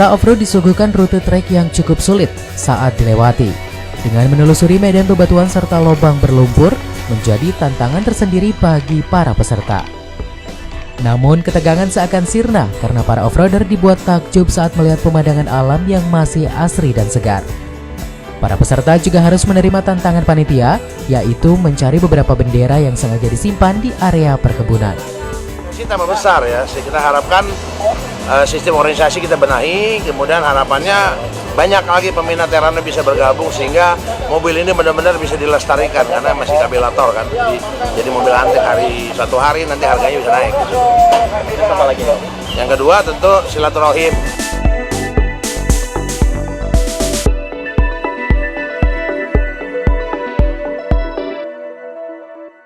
Peserta off-road disuguhkan rute trek yang cukup sulit saat dilewati. Dengan menelusuri medan bebatuan serta lubang berlumpur menjadi tantangan tersendiri bagi para peserta. Namun ketegangan seakan sirna karena para off-roader dibuat takjub saat melihat pemandangan alam yang masih asri dan segar. Para peserta juga harus menerima tantangan panitia, yaitu mencari beberapa bendera yang sengaja disimpan di area perkebunan. Tambah besar ya, kita harapkan sistem organisasi kita benahi, kemudian harapannya banyak lagi peminat yang bisa bergabung sehingga mobil ini benar-benar bisa dilestarikan karena masih kabilator kan, jadi mobil antik suatu hari nanti harganya bisa naik. Apa lagi? Yang kedua tentu silaturahim.